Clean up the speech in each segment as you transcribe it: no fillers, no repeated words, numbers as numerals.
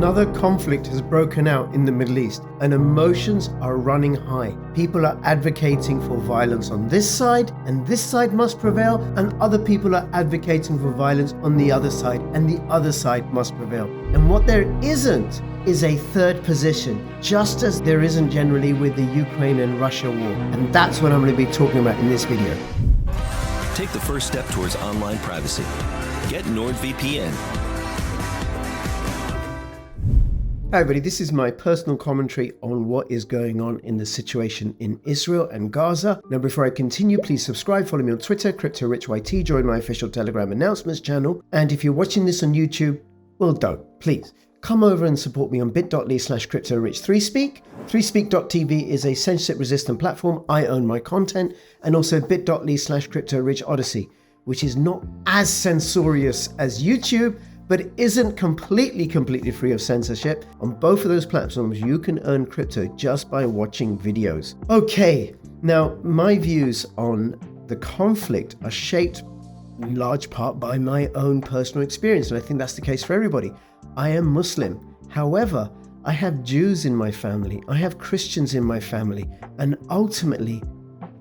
Another conflict has broken out in the Middle East and emotions are running high. People are advocating for violence on this side and this side must prevail, and other people are advocating for violence on the other side and the other side must prevail. And what there isn't is a third position, just as there isn't generally with the Ukraine and Russia war. And that's what I'm going to be talking about in this video. Take the first step towards online privacy. Get NordVPN. Hi everybody, this is my personal commentary on what is going on in the situation in Israel and Gaza. Now before I continue, please subscribe, follow me on Twitter, CryptoRichYT, join my official Telegram announcements channel. And if you're watching this on YouTube, well don't, please. Come over and support me on bit.ly/CryptoRich3Speak. 3speak.tv is a censorship-resistant platform. I own my content. And also bit.ly/CryptoRichOdyssey, which is not as censorious as YouTube, but it isn't completely free of censorship. On both of those platforms, you can earn crypto just by watching videos. Okay, now my views on the conflict are shaped in large part by my own personal experience, and I think that's the case for everybody. I am Muslim. However, I have Jews in my family, I have Christians in my family, and ultimately,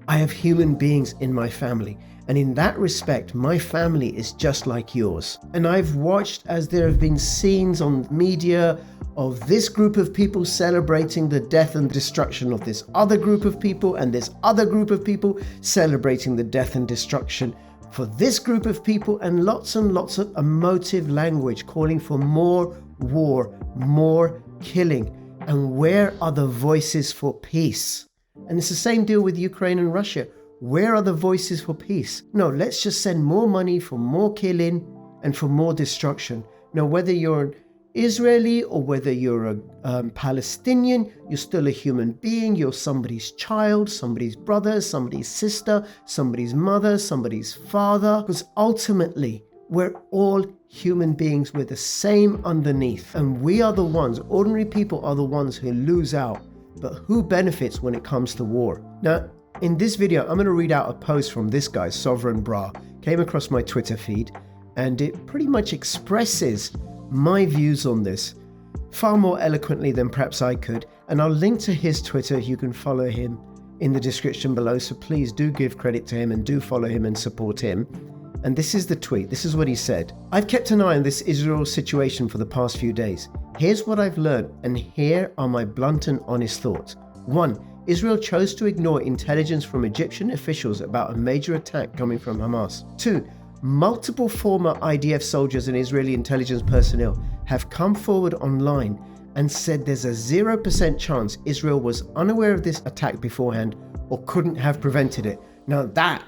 I have human beings in my family. And in that respect, my family is just like yours. And I've watched as there have been scenes on media of this group of people celebrating the death and destruction of this other group of people, and this other group of people celebrating the death and destruction for this group of people, and lots of emotive language calling for more war, more killing. And where are the voices for peace? And it's the same deal with Ukraine and Russia. Where are the voices for peace? No, let's just send more money for more killing and for more destruction. Now, whether you're an Israeli or whether you're a Palestinian, you're still a human being. You're somebody's child, somebody's brother, somebody's sister, somebody's mother, somebody's father. Because ultimately, we're all human beings. We're the same underneath. And we are the ones, ordinary people are the ones who lose out. But who benefits when it comes to war? Now, in this video, I'm going to read out a post from this guy, Sovereign Bra. Came across my Twitter feed, and it pretty much expresses my views on this far more eloquently than perhaps I could. And I'll link to his Twitter. You can follow him in the description below. So please do give credit to him and do follow him and support him. And this is the tweet. This is what he said. I've kept an eye on this Israel situation for the past few days. Here's what I've learned, and here are my blunt and honest thoughts. 1. Israel chose to ignore intelligence from Egyptian officials about a major attack coming from Hamas. 2. Multiple former IDF soldiers and Israeli intelligence personnel have come forward online and said there's a 0% chance Israel was unaware of this attack beforehand or couldn't have prevented it. Now that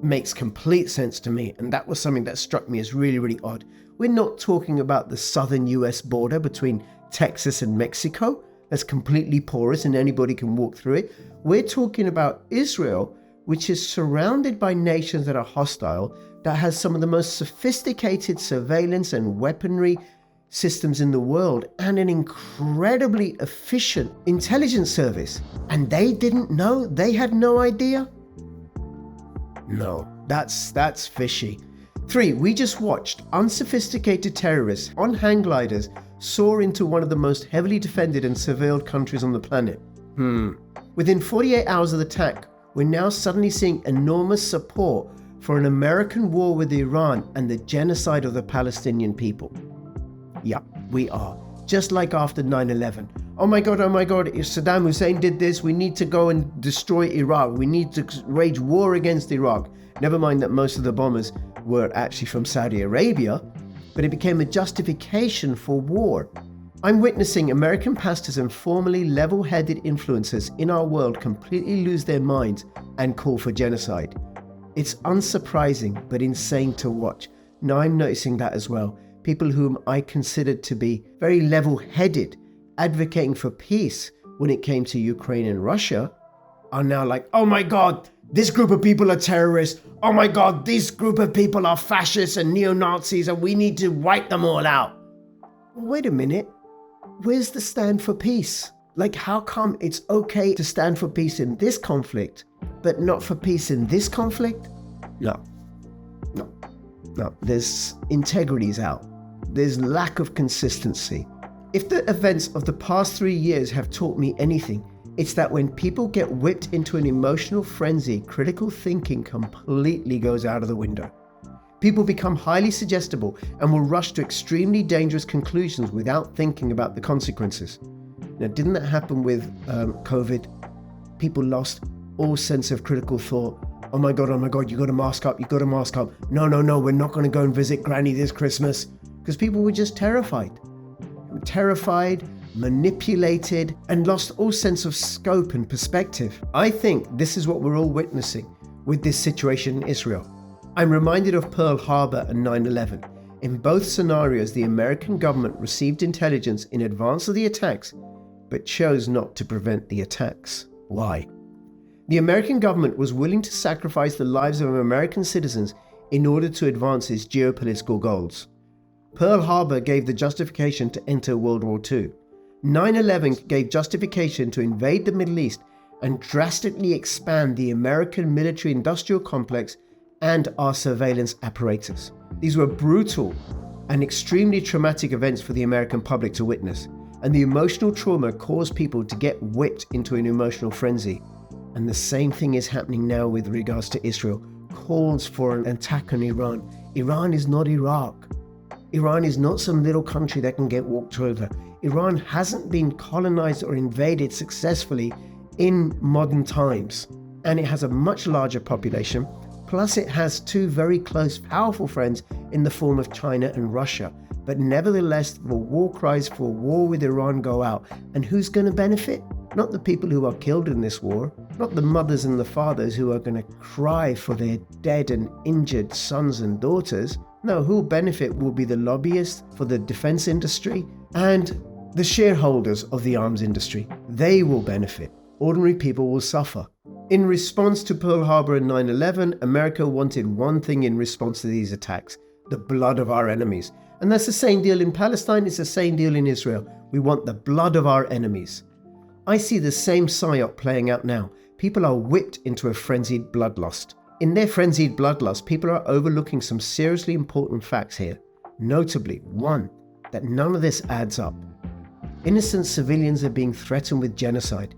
makes complete sense to me, and that was something that struck me as really odd. We're not talking about the southern US border between Texas and Mexico. That's completely porous and anybody can walk through it. We're talking about Israel, which is surrounded by nations that are hostile, that has some of the most sophisticated surveillance and weaponry systems in the world, and an incredibly efficient intelligence service. And they didn't know? They had no idea? No, that's fishy. 3. We just watched unsophisticated terrorists on hang gliders soar into one of the most heavily defended and surveilled countries on the planet. Within 48 hours of the attack, we're now suddenly seeing enormous support for an American war with Iran and the genocide of the Palestinian people. Yep, we are. Just like after 9/11. Oh my God, if Saddam Hussein did this, we need to go and destroy Iraq. We need to wage war against Iraq. Never mind that most of the bombers were actually from Saudi Arabia, but it became a justification for war. I'm witnessing American pastors and formerly level-headed influencers in our world completely lose their minds and call for genocide. It's unsurprising, but insane to watch. Now I'm noticing that as well. People whom I considered to be very level-headed, advocating for peace when it came to Ukraine and Russia, are now like, oh my God, this group of people are terrorists. Oh my God, this group of people are fascists and neo-Nazis and we need to wipe them all out. Wait a minute. Where's the stand for peace? Like, how come it's okay to stand for peace in this conflict, but not for peace in this conflict? No. There's integrity's out. There's lack of consistency. If the events of the past 3 years have taught me anything, it's that when people get whipped into an emotional frenzy, critical thinking completely goes out of the window. People become highly suggestible and will rush to extremely dangerous conclusions without thinking about the consequences. Now, didn't that happen with COVID? People lost all sense of critical thought. Oh my God, you got to mask up, No, we're not going to go and visit Granny this Christmas. Because people were just terrified, manipulated, and lost all sense of scope and perspective. I think this is what we're all witnessing with this situation in Israel. I'm reminded of Pearl Harbor and 9/11. In both scenarios, the American government received intelligence in advance of the attacks, but chose not to prevent the attacks. Why? The American government was willing to sacrifice the lives of American citizens in order to advance its geopolitical goals. Pearl Harbor gave the justification to enter World War II. 9/11 gave justification to invade the Middle East and drastically expand the American military-industrial complex and our surveillance apparatus. These were brutal and extremely traumatic events for the American public to witness, and the emotional trauma caused people to get whipped into an emotional frenzy. And the same thing is happening now with regards to Israel. Calls for an attack on Iran. Iran is not Iraq. Iran is not some little country that can get walked over. Iran hasn't been colonized or invaded successfully in modern times, and it has a much larger population. Plus, it has two very close, powerful friends in the form of China and Russia. But nevertheless, the war cries for war with Iran go out. And who's going to benefit? Not the people who are killed in this war, not the mothers and the fathers who are going to cry for their dead and injured sons and daughters. No, who will benefit will be the lobbyists for the defense industry and the shareholders of the arms industry. They will benefit. Ordinary people will suffer. In response to Pearl Harbor and 9/11, America wanted one thing in response to these attacks: the blood of our enemies. And that's the same deal in Palestine, it's the same deal in Israel. We want the blood of our enemies. I see the same psyop playing out now. People are whipped into a frenzied bloodlust. In their frenzied bloodlust, people are overlooking some seriously important facts here. Notably, one, that none of this adds up. Innocent civilians are being threatened with genocide,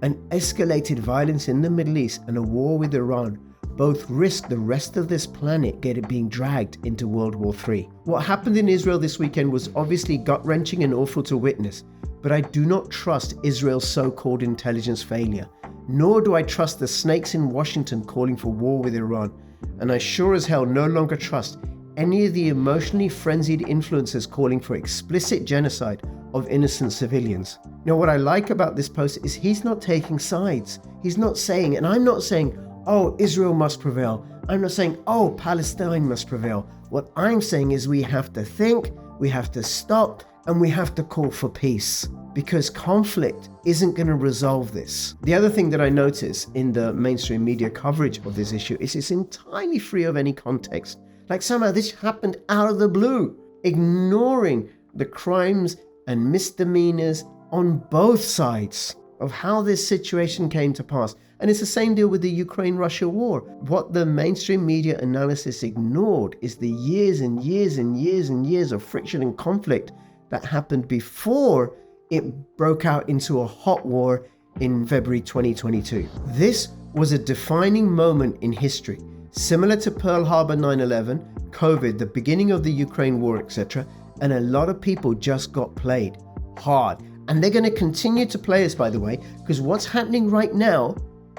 and escalated violence in the Middle East and a war with Iran both risk the rest of this planet being dragged into World War III. What happened in Israel this weekend was obviously gut-wrenching and awful to witness, but I do not trust Israel's so-called intelligence failure, nor do I trust the snakes in Washington calling for war with Iran, and I sure as hell no longer trust any of the emotionally frenzied influencers calling for explicit genocide of innocent civilians. Now, what I like about this post is he's not taking sides. He's not saying, and I'm not saying, oh, Israel must prevail. I'm not saying, oh, Palestine must prevail. What I'm saying is we have to think, we have to stop, and we have to call for peace, because conflict isn't going to resolve this. The other thing that I notice in the mainstream media coverage of this issue is it's entirely free of any context. Like somehow this happened out of the blue, ignoring the crimes and misdemeanors on both sides of how this situation came to pass. And it's the same deal with the Ukraine-Russia war. What the mainstream media analysis ignored is the years and years and years and years of friction and conflict that happened before it broke out into a hot war in February 2022. This was a defining moment in history, similar to Pearl Harbor, 9/11, COVID, the beginning of the Ukraine war, etc. And a lot of people just got played hard. And they're going to continue to play us, by the way, because what's happening right now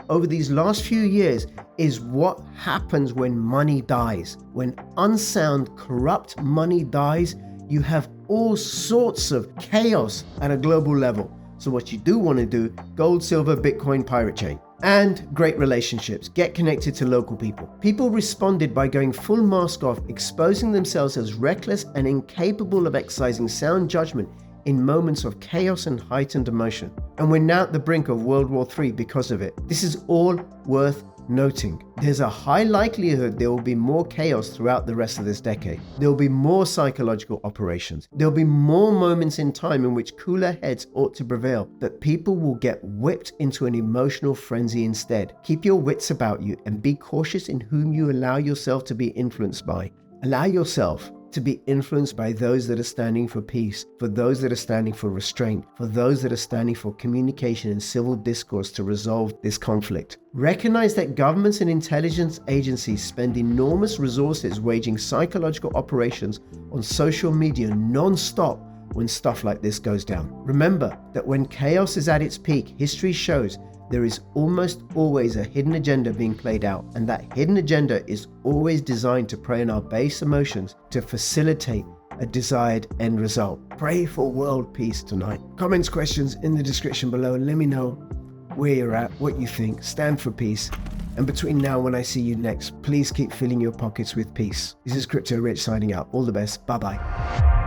over these last few years is what happens when money dies. When unsound, corrupt money dies, you have all sorts of chaos at a global level. So what you do want to do, gold, silver, Bitcoin, pirate chain. And great relationships. Get connected to local people. People responded by going full mask off, exposing themselves as reckless and incapable of exercising sound judgment in moments of chaos and heightened emotion. And we're now at the brink of World War III because of it. This is all worth noting. There's a high likelihood there will be more chaos throughout the rest of this decade. There will be more psychological operations. There will be more moments in time in which cooler heads ought to prevail, but people will get whipped into an emotional frenzy instead. Keep your wits about you and be cautious in whom you allow yourself to be influenced by. Allow yourself to be influenced by those that are standing for peace, for those that are standing for restraint, for those that are standing for communication and civil discourse to resolve this conflict. Recognize that governments and intelligence agencies spend enormous resources waging psychological operations on social media non-stop when stuff like this goes down. Remember that when chaos is at its peak, history shows there is almost always a hidden agenda being played out, and that hidden agenda is always designed to prey on our base emotions to facilitate a desired end result. Pray for world peace tonight. Comments, questions in the description below. Let me know where you're at, what you think. Stand for peace. And between now and when I see you next, please keep filling your pockets with peace. This is Crypto Rich signing out. All the best. Bye-bye.